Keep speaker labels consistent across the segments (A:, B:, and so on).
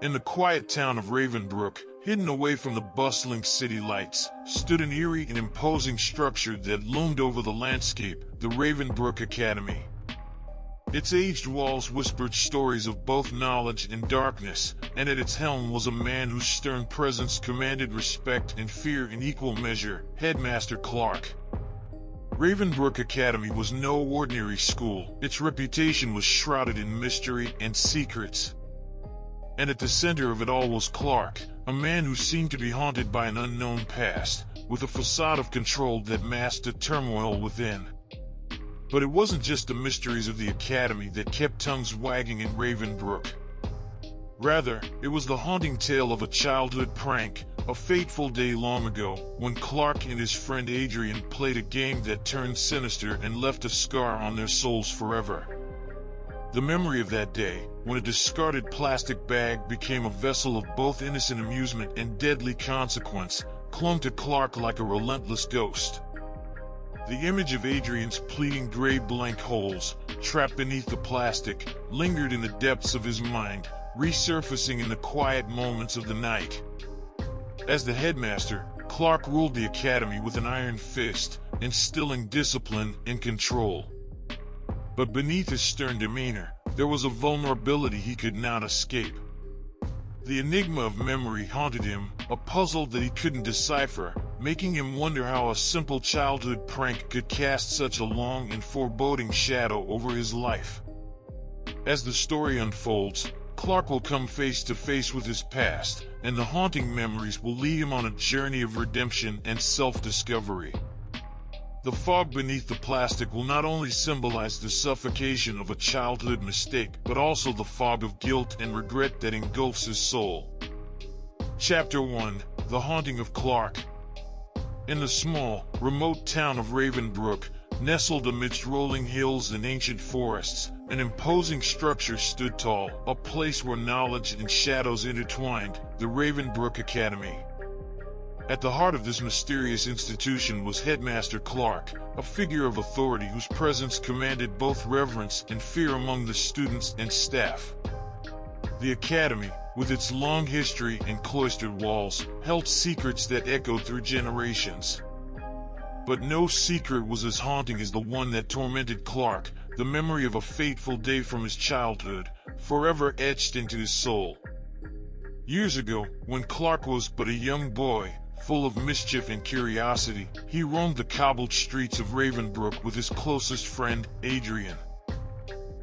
A: In the quiet town of Ravenbrook, hidden away from the bustling city lights, stood an eerie and imposing structure that loomed over the landscape, the Ravenbrook Academy. Its aged walls whispered stories of both knowledge and darkness, and at its helm was a man whose stern presence commanded respect and fear in equal measure, Headmaster Clark. Ravenbrook Academy was no ordinary school. Its reputation was shrouded in mystery and secrets. And at the center of it all was Clark, a man who seemed to be haunted by an unknown past, with a facade of control that masked the turmoil within. But it wasn't just the mysteries of the Academy that kept tongues wagging in Ravenbrook. Rather, it was the haunting tale of a childhood prank, a fateful day long ago, when Clark and his friend Adrian played a game that turned sinister and left a scar on their souls forever. The memory of that day, when a discarded plastic bag became a vessel of both innocent amusement and deadly consequence, clung to Clark like a relentless ghost. The image of Adrian's pleading gray blank holes, trapped beneath the plastic, lingered in the depths of his mind, resurfacing in the quiet moments of the night. As the headmaster, Clark ruled the academy with an iron fist, instilling discipline and control. But beneath his stern demeanor, there was a vulnerability he could not escape. The enigma of memory haunted him, a puzzle that he couldn't decipher, making him wonder how a simple childhood prank could cast such a long and foreboding shadow over his life. As the story unfolds, Clark will come face to face with his past, and the haunting memories will lead him on a journey of redemption and self-discovery. The fog beneath the plastic will not only symbolize the suffocation of a childhood mistake, but also the fog of guilt and regret that engulfs his soul. Chapter 1: The Haunting of Clark. In the small, remote town of Ravenbrook, nestled amidst rolling hills and ancient forests, an imposing structure stood tall, a place where knowledge and shadows intertwined, the Ravenbrook Academy. At the heart of this mysterious institution was Headmaster Clark, a figure of authority whose presence commanded both reverence and fear among the students and staff. The academy, with its long history and cloistered walls, held secrets that echoed through generations. But no secret was as haunting as the one that tormented Clark, the memory of a fateful day from his childhood, forever etched into his soul. Years ago, when Clark was but a young boy, full of mischief and curiosity, he roamed the cobbled streets of Ravenbrook with his closest friend, Adrian.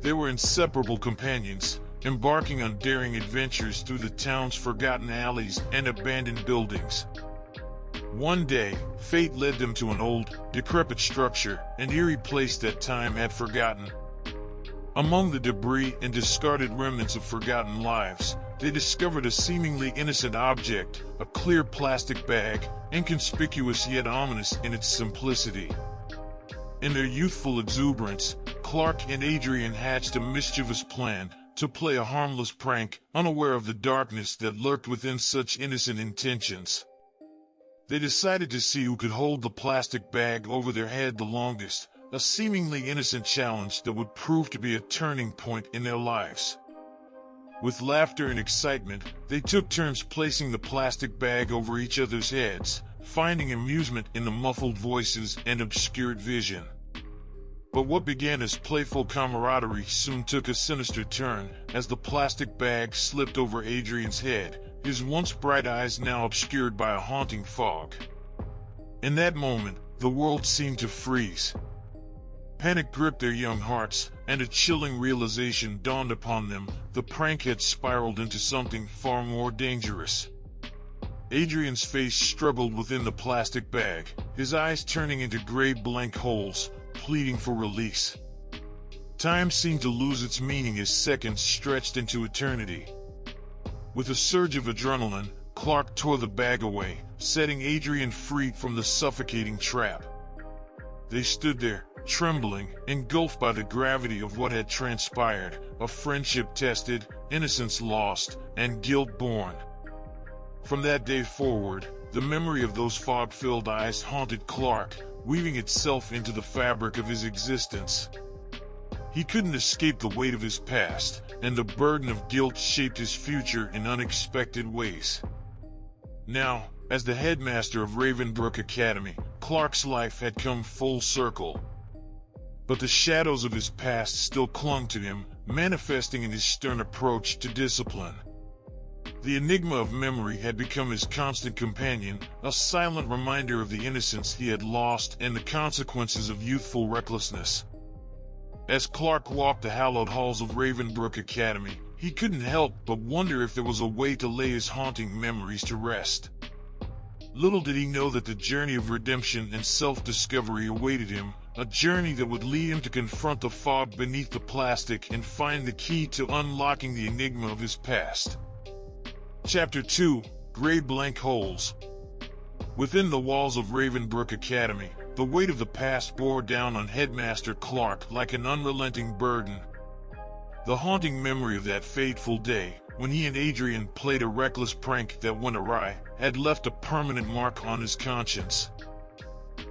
A: They were inseparable companions, embarking on daring adventures through the town's forgotten alleys and abandoned buildings. One day, fate led them to an old, decrepit structure, an eerie place that time had forgotten. Among the debris and discarded remnants of forgotten lives, they discovered a seemingly innocent object, a clear plastic bag, inconspicuous yet ominous in its simplicity. In their youthful exuberance, Clark and Adrian hatched a mischievous plan to play a harmless prank, unaware of the darkness that lurked within such innocent intentions. They decided to see who could hold the plastic bag over their head the longest, a seemingly innocent challenge that would prove to be a turning point in their lives. With laughter and excitement, they took turns placing the plastic bag over each other's heads, finding amusement in the muffled voices and obscured vision. But what began as playful camaraderie soon took a sinister turn, as the plastic bag slipped over Adrian's head, his once bright eyes now obscured by a haunting fog. In that moment, the world seemed to freeze. Panic gripped their young hearts, and a chilling realization dawned upon them: the prank had spiraled into something far more dangerous. Adrian's face struggled within the plastic bag, his eyes turning into gray blank holes, pleading for release. Time seemed to lose its meaning as seconds stretched into eternity. With a surge of adrenaline, Clark tore the bag away, setting Adrian free from the suffocating trap. They stood there, trembling, engulfed by the gravity of what had transpired, a friendship tested, innocence lost, and guilt born. From that day forward, the memory of those fog-filled eyes haunted Clark, weaving itself into the fabric of his existence. He couldn't escape the weight of his past, and the burden of guilt shaped his future in unexpected ways. Now, as the headmaster of Ravenbrook Academy, Clark's life had come full circle. But the shadows of his past still clung to him, manifesting in his stern approach to discipline. The enigma of memory had become his constant companion, a silent reminder of the innocence he had lost and the consequences of youthful recklessness. As Clark walked the hallowed halls of Ravenbrook Academy, he couldn't help but wonder if there was a way to lay his haunting memories to rest. Little did he know that the journey of redemption and self-discovery awaited him, a journey that would lead him to confront the fog beneath the plastic and find the key to unlocking the enigma of his past. Chapter 2: Gray Blank Holes. Within the walls of Ravenbrook Academy, the weight of the past bore down on Headmaster Clark like an unrelenting burden. The haunting memory of that fateful day, when he and Adrian played a reckless prank that went awry, had left a permanent mark on his conscience.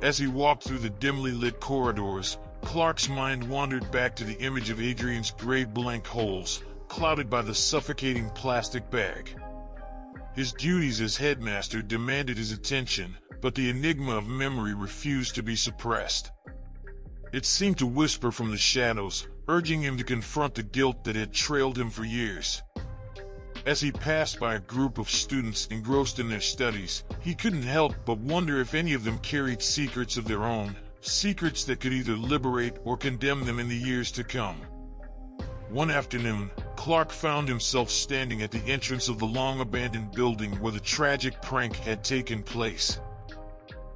A: As he walked through the dimly lit corridors, Clark's mind wandered back to the image of Adrian's gray blank holes, clouded by the suffocating plastic bag. His duties as headmaster demanded his attention, but the enigma of memory refused to be suppressed. It seemed to whisper from the shadows, urging him to confront the guilt that had trailed him for years. As he passed by a group of students engrossed in their studies, he couldn't help but wonder if any of them carried secrets of their own, secrets that could either liberate or condemn them in the years to come. One afternoon, Clark found himself standing at the entrance of the long-abandoned building where the tragic prank had taken place.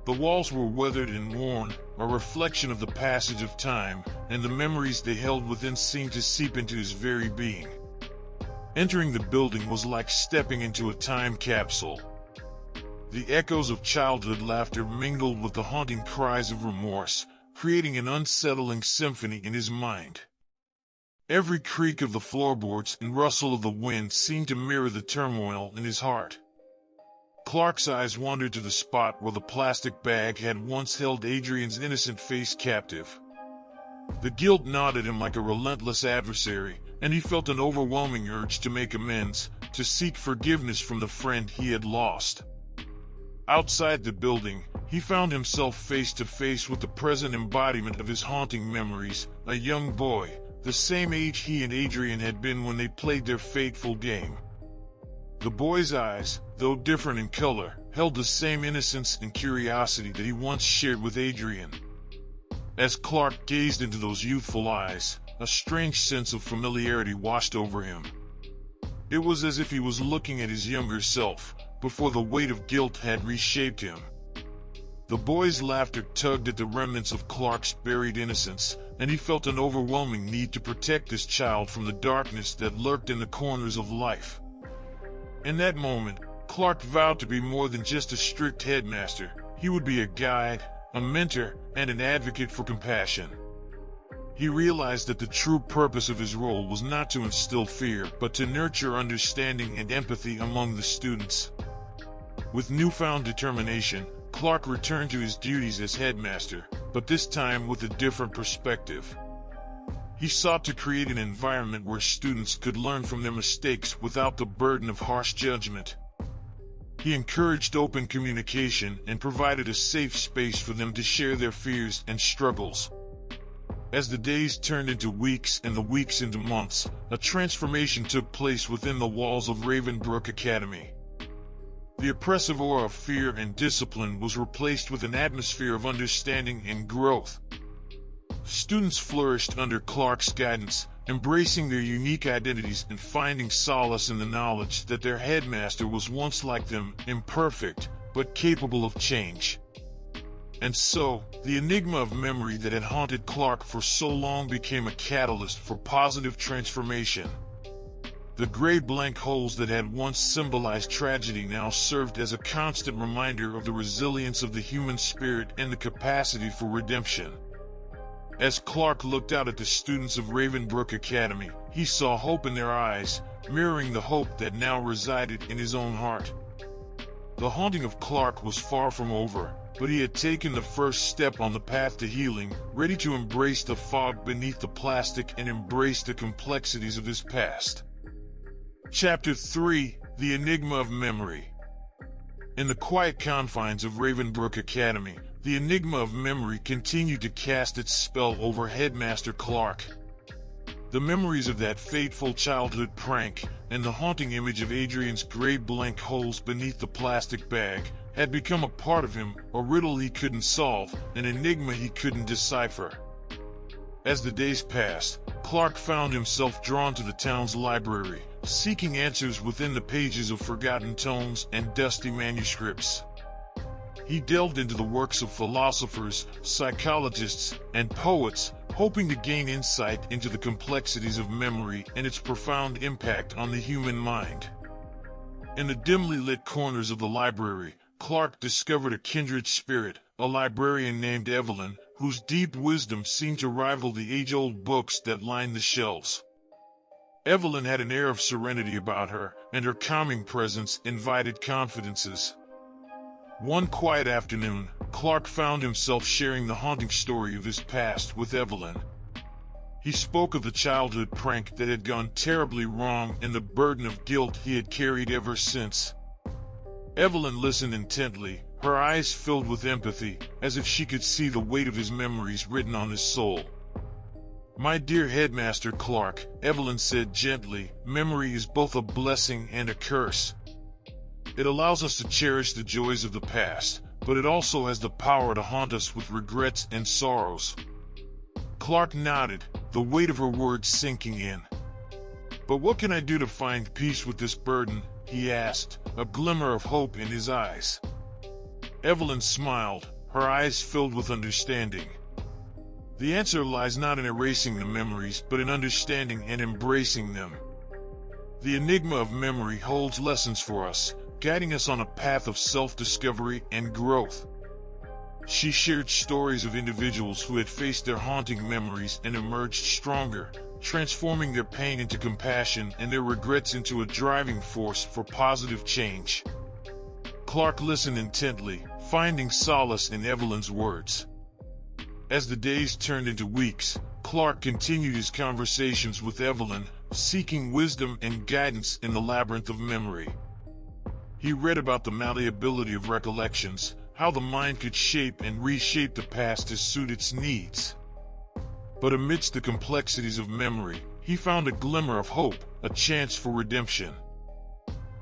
A: The walls were weathered and worn, a reflection of the passage of time, and the memories they held within seemed to seep into his very being. Entering the building was like stepping into a time capsule. The echoes of childhood laughter mingled with the haunting cries of remorse, creating an unsettling symphony in his mind. Every creak of the floorboards and rustle of the wind seemed to mirror the turmoil in his heart. Clark's eyes wandered to the spot where the plastic bag had once held Adrian's innocent face captive. The guilt gnawed at him like a relentless adversary, and he felt an overwhelming urge to make amends, to seek forgiveness from the friend he had lost. Outside the building, he found himself face to face with the present embodiment of his haunting memories, a young boy, the same age he and Adrian had been when they played their fateful game. The boy's eyes, though different in color, held the same innocence and curiosity that he once shared with Adrian. As Clark gazed into those youthful eyes, a strange sense of familiarity washed over him. It was as if he was looking at his younger self, before the weight of guilt had reshaped him. The boy's laughter tugged at the remnants of Clark's buried innocence, and he felt an overwhelming need to protect this child from the darkness that lurked in the corners of life. In that moment, Clark vowed to be more than just a strict headmaster. He would be a guide, a mentor, and an advocate for compassion. He realized that the true purpose of his role was not to instill fear, but to nurture understanding and empathy among the students. With newfound determination, Clark returned to his duties as headmaster, but this time with a different perspective. He sought to create an environment where students could learn from their mistakes without the burden of harsh judgment. He encouraged open communication and provided a safe space for them to share their fears and struggles. As the days turned into weeks and the weeks into months, a transformation took place within the walls of Ravenbrook Academy. The oppressive aura of fear and discipline was replaced with an atmosphere of understanding and growth. Students flourished under Clark's guidance, embracing their unique identities and finding solace in the knowledge that their headmaster was once like them, imperfect, but capable of change. And so, the enigma of memory that had haunted Clark for so long became a catalyst for positive transformation. The gray blank holes that had once symbolized tragedy now served as a constant reminder of the resilience of the human spirit and the capacity for redemption. As Clark looked out at the students of Ravenbrook Academy, he saw hope in their eyes, mirroring the hope that now resided in his own heart. The haunting of Clark was far from over, but he had taken the first step on the path to healing, ready to embrace the fog beneath the plastic and embrace the complexities of his past. Chapter 3: The Enigma of Memory. In the quiet confines of Ravenbrook Academy, the enigma of memory continued to cast its spell over Headmaster Clark. The memories of that fateful childhood prank, and the haunting image of Adrian's gray blank holes beneath the plastic bag, had become a part of him, a riddle he couldn't solve, an enigma he couldn't decipher. As the days passed, Clark found himself drawn to the town's library, seeking answers within the pages of forgotten tomes and dusty manuscripts. He delved into the works of philosophers, psychologists, and poets, hoping to gain insight into the complexities of memory and its profound impact on the human mind. In the dimly lit corners of the library, Clark discovered a kindred spirit, a librarian named Evelyn, whose deep wisdom seemed to rival the age-old books that lined the shelves. Evelyn had an air of serenity about her, and her calming presence invited confidences. One quiet afternoon, Clark found himself sharing the haunting story of his past with Evelyn. He spoke of the childhood prank that had gone terribly wrong and the burden of guilt he had carried ever since. Evelyn listened intently, her eyes filled with empathy, as if she could see the weight of his memories written on his soul. "My dear Headmaster Clark," Evelyn said gently, "memory is both a blessing and a curse. It allows us to cherish the joys of the past, but it also has the power to haunt us with regrets and sorrows." Clark nodded, the weight of her words sinking in. "But what can I do to find peace with this burden?" he asked, a glimmer of hope in his eyes. Evelyn smiled, her eyes filled with understanding. "The answer lies not in erasing the memories, but in understanding and embracing them. The enigma of memory holds lessons for us, guiding us on a path of self-discovery and growth." She shared stories of individuals who had faced their haunting memories and emerged stronger, transforming their pain into compassion and their regrets into a driving force for positive change. Clark listened intently, finding solace in Evelyn's words. As the days turned into weeks, Clark continued his conversations with Evelyn, seeking wisdom and guidance in the labyrinth of memory. He read about the malleability of recollections, how the mind could shape and reshape the past to suit its needs. But amidst the complexities of memory, he found a glimmer of hope, a chance for redemption.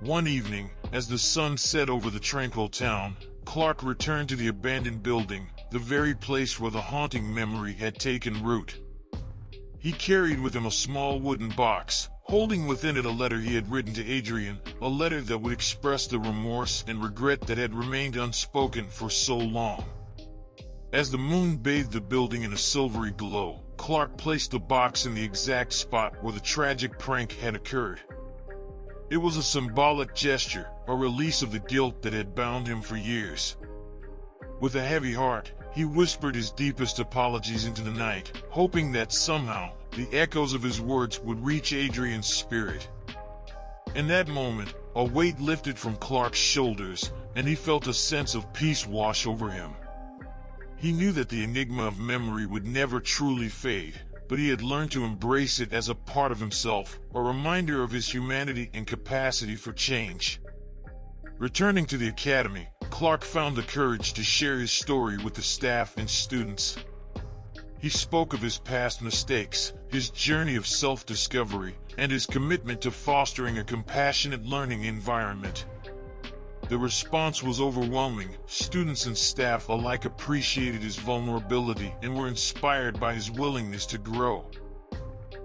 A: One evening, as the sun set over the tranquil town, Clark returned to the abandoned building, the very place where the haunting memory had taken root. He carried with him a small wooden box, holding within it a letter he had written to Adrian, a letter that would express the remorse and regret that had remained unspoken for so long. As the moon bathed the building in a silvery glow, Clark placed the box in the exact spot where the tragic prank had occurred. It was a symbolic gesture, a release of the guilt that had bound him for years. With a heavy heart, he whispered his deepest apologies into the night, hoping that somehow, the echoes of his words would reach Adrian's spirit. In that moment, a weight lifted from Clark's shoulders, and he felt a sense of peace wash over him. He knew that the enigma of memory would never truly fade, but he had learned to embrace it as a part of himself, a reminder of his humanity and capacity for change. Returning to the academy, Clark found the courage to share his story with the staff and students. He spoke of his past mistakes, his journey of self-discovery, and his commitment to fostering a compassionate learning environment. The response was overwhelming. Students and staff alike appreciated his vulnerability and were inspired by his willingness to grow.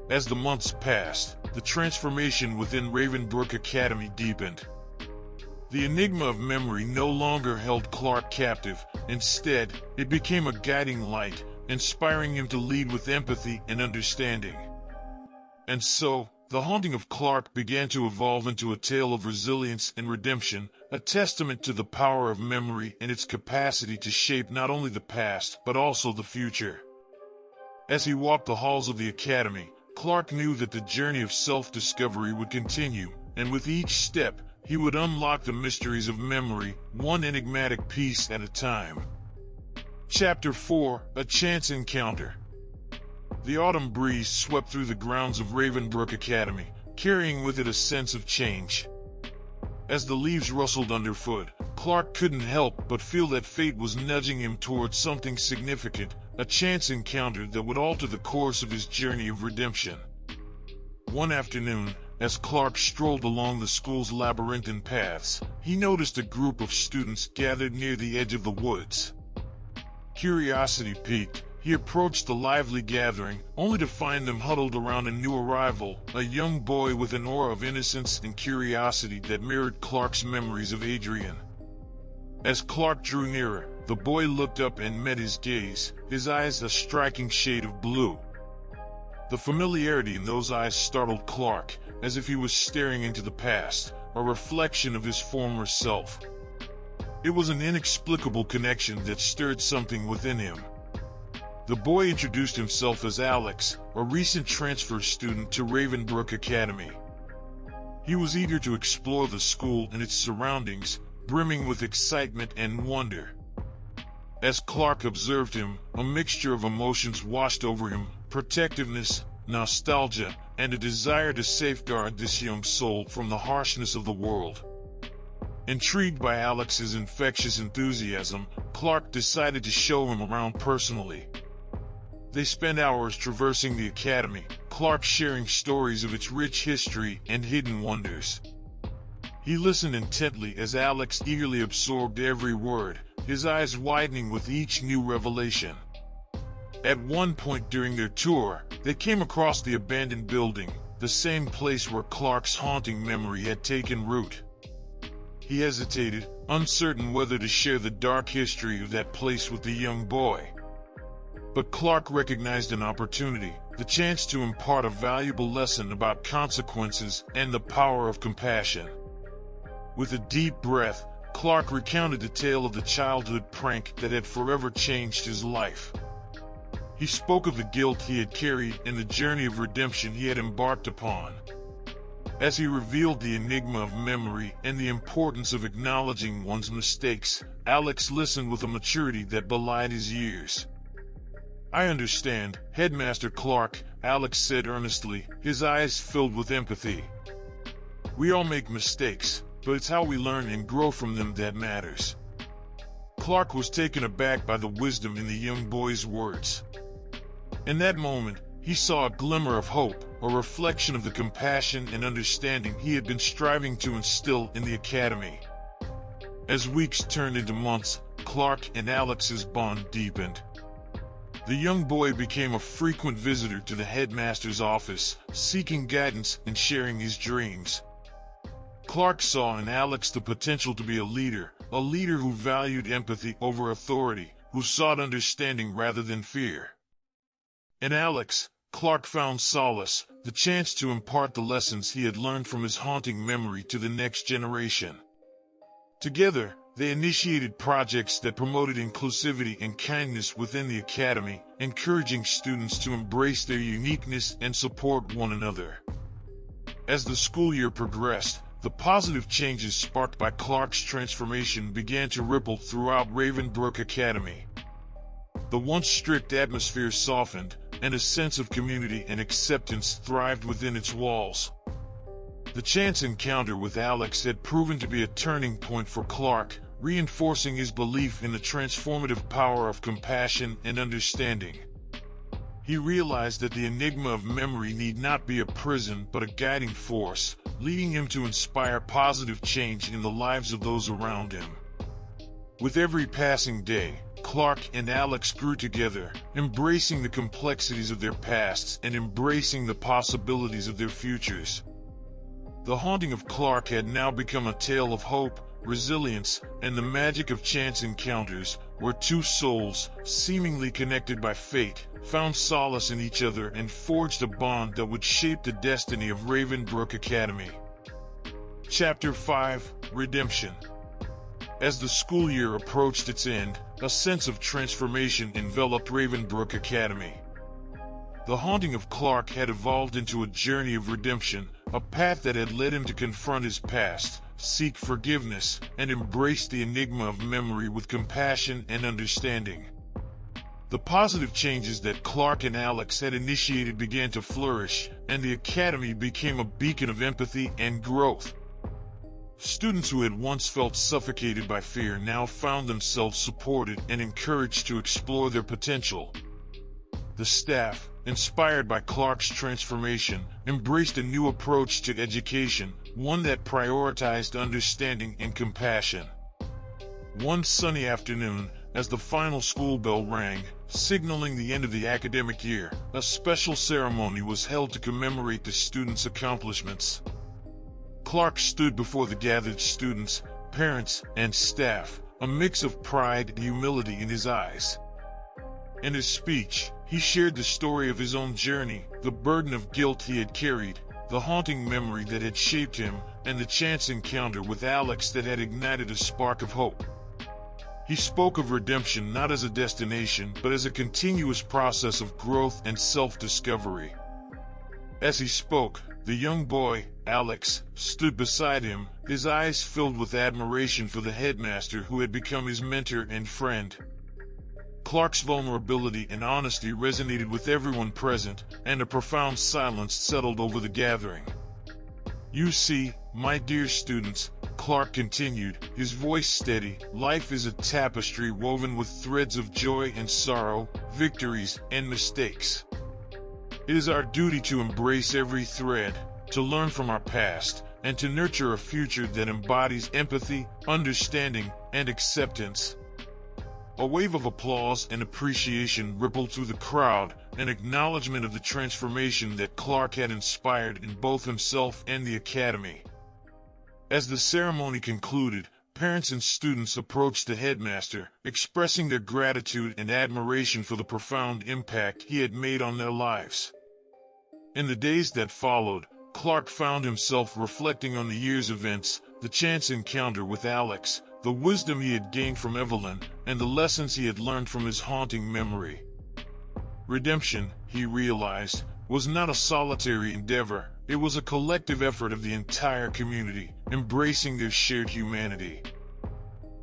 A: As the months passed, the transformation within Ravenbrook Academy deepened. The enigma of memory no longer held Clark captive. Instead, it became a guiding light, inspiring him to lead with empathy and understanding. And so, the haunting of Clark began to evolve into a tale of resilience and redemption, a testament to the power of memory and its capacity to shape not only the past, but also the future. As he walked the halls of the academy, Clark knew that the journey of self-discovery would continue, and with each step, he would unlock the mysteries of memory, one enigmatic piece at a time. Chapter 4: A Chance Encounter. The autumn breeze swept through the grounds of Ravenbrook Academy, carrying with it a sense of change. As the leaves rustled underfoot, Clark couldn't help but feel that fate was nudging him towards something significant, a chance encounter that would alter the course of his journey of redemption. One afternoon, as Clark strolled along the school's labyrinthine paths, he noticed a group of students gathered near the edge of the woods. Curiosity piqued, he approached the lively gathering, only to find them huddled around a new arrival, a young boy with an aura of innocence and curiosity that mirrored Clark's memories of Adrian. As Clark drew nearer, the boy looked up and met his gaze, his eyes a striking shade of blue. The familiarity in those eyes startled Clark, as if he was staring into the past, a reflection of his former self. It was an inexplicable connection that stirred something within him. The boy introduced himself as Alex, a recent transfer student to Ravenbrook Academy. He was eager to explore the school and its surroundings, brimming with excitement and wonder. As Clark observed him, a mixture of emotions washed over him: protectiveness, nostalgia, and a desire to safeguard this young soul from the harshness of the world. Intrigued by Alex's infectious enthusiasm, Clark decided to show him around personally. They spent hours traversing the academy, Clark sharing stories of its rich history and hidden wonders. He listened intently as Alex eagerly absorbed every word, his eyes widening with each new revelation. At one point during their tour, they came across the abandoned building, the same place where Clark's haunting memory had taken root. He hesitated, uncertain whether to share the dark history of that place with the young boy. But Clark recognized an opportunity, the chance to impart a valuable lesson about consequences and the power of compassion. With a deep breath, Clark recounted the tale of the childhood prank that had forever changed his life. He spoke of the guilt he had carried and the journey of redemption he had embarked upon. As he revealed the enigma of memory and the importance of acknowledging one's mistakes, Alex listened with a maturity that belied his years. "I understand, Headmaster Clark," Alex said earnestly, his eyes filled with empathy. "We all make mistakes, but it's how we learn and grow from them that matters." Clark was taken aback by the wisdom in the young boy's words. In that moment, he saw a glimmer of hope, a reflection of the compassion and understanding he had been striving to instill in the academy. As weeks turned into months, Clark and Alex's bond deepened. The young boy became a frequent visitor to the headmaster's office, seeking guidance and sharing his dreams. Clark saw in Alex the potential to be a leader who valued empathy over authority, who sought understanding rather than fear. In Alex, Clark found solace, the chance to impart the lessons he had learned from his haunting memory to the next generation. Together, they initiated projects that promoted inclusivity and kindness within the academy, encouraging students to embrace their uniqueness and support one another. As the school year progressed, the positive changes sparked by Clark's transformation began to ripple throughout Ravenbrook Academy. The once strict atmosphere softened, and a sense of community and acceptance thrived within its walls. The chance encounter with Alex had proven to be a turning point for Clark, reinforcing his belief in the transformative power of compassion and understanding. He realized that the enigma of memory need not be a prison but a guiding force, leading him to inspire positive change in the lives of those around him. With every passing day, Clark and Alex grew together, embracing the complexities of their pasts and embracing the possibilities of their futures. The haunting of Clark had now become a tale of hope, resilience, and the magic of chance encounters, where two souls, seemingly connected by fate, found solace in each other and forged a bond that would shape the destiny of Ravenbrook Academy. Chapter 5: Redemption. As the school year approached its end, a sense of transformation enveloped Ravenbrook Academy. The haunting of Clark had evolved into a journey of redemption, a path that had led him to confront his past, seek forgiveness, and embrace the enigma of memory with compassion and understanding. The positive changes that Clark and Alex had initiated began to flourish, and the academy became a beacon of empathy and growth. Students who had once felt suffocated by fear now found themselves supported and encouraged to explore their potential. The staff, inspired by Clark's transformation, embraced a new approach to education, one that prioritized understanding and compassion. One sunny afternoon, as the final school bell rang, signaling the end of the academic year, a special ceremony was held to commemorate the students' accomplishments. Clark stood before the gathered students, parents, and staff, a mix of pride and humility in his eyes. In his speech, he shared the story of his own journey, the burden of guilt he had carried, the haunting memory that had shaped him, and the chance encounter with Alex that had ignited a spark of hope. He spoke of redemption not as a destination, but as a continuous process of growth and self-discovery. As he spoke, the young boy, Alex, stood beside him, his eyes filled with admiration for the headmaster who had become his mentor and friend. Clark's vulnerability and honesty resonated with everyone present, and a profound silence settled over the gathering. "You see, my dear students," Clark continued, his voice steady, "life is a tapestry woven with threads of joy and sorrow, victories and mistakes. It is our duty to embrace every thread, to learn from our past, and to nurture a future that embodies empathy, understanding, and acceptance." A wave of applause and appreciation rippled through the crowd, an acknowledgement of the transformation that Clark had inspired in both himself and the academy. As the ceremony concluded, parents and students approached the headmaster, expressing their gratitude and admiration for the profound impact he had made on their lives. In the days that followed, Clark found himself reflecting on the year's events, the chance encounter with Alex, the wisdom he had gained from Evelyn, and the lessons he had learned from his haunting memory. Redemption, he realized, was not a solitary endeavor, it was a collective effort of the entire community, embracing their shared humanity.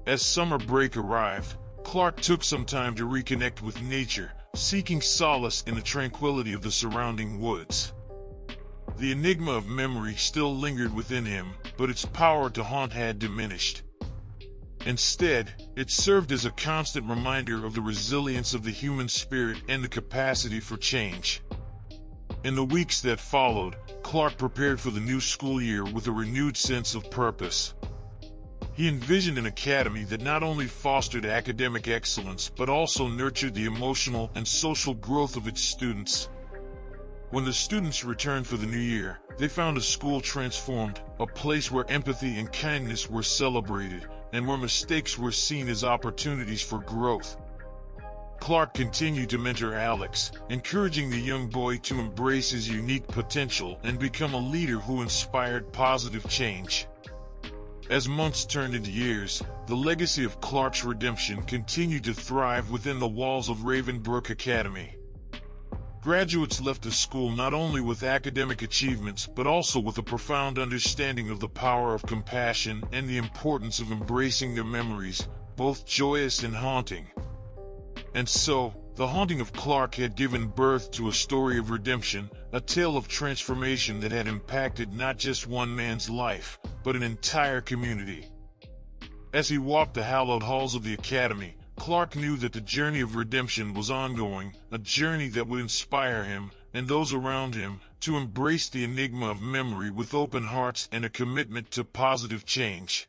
A: As summer break arrived, Clark took some time to reconnect with nature, seeking solace in the tranquility of the surrounding woods. The enigma of memory still lingered within him, but its power to haunt had diminished. Instead, it served as a constant reminder of the resilience of the human spirit and the capacity for change. In the weeks that followed, Clark prepared for the new school year with a renewed sense of purpose. He envisioned an academy that not only fostered academic excellence but also nurtured the emotional and social growth of its students. When the students returned for the new year, they found a school transformed, a place where empathy and kindness were celebrated, and where mistakes were seen as opportunities for growth. Clark continued to mentor Alex, encouraging the young boy to embrace his unique potential and become a leader who inspired positive change. As months turned into years, the legacy of Clark's redemption continued to thrive within the walls of Ravenbrook Academy. Graduates left the school not only with academic achievements but also with a profound understanding of the power of compassion and the importance of embracing their memories, both joyous and haunting. And so, the haunting of Clark had given birth to a story of redemption, a tale of transformation that had impacted not just one man's life, but an entire community. As he walked the hallowed halls of the academy, Clark knew that the journey of redemption was ongoing, a journey that would inspire him, and those around him, to embrace the enigma of memory with open hearts and a commitment to positive change.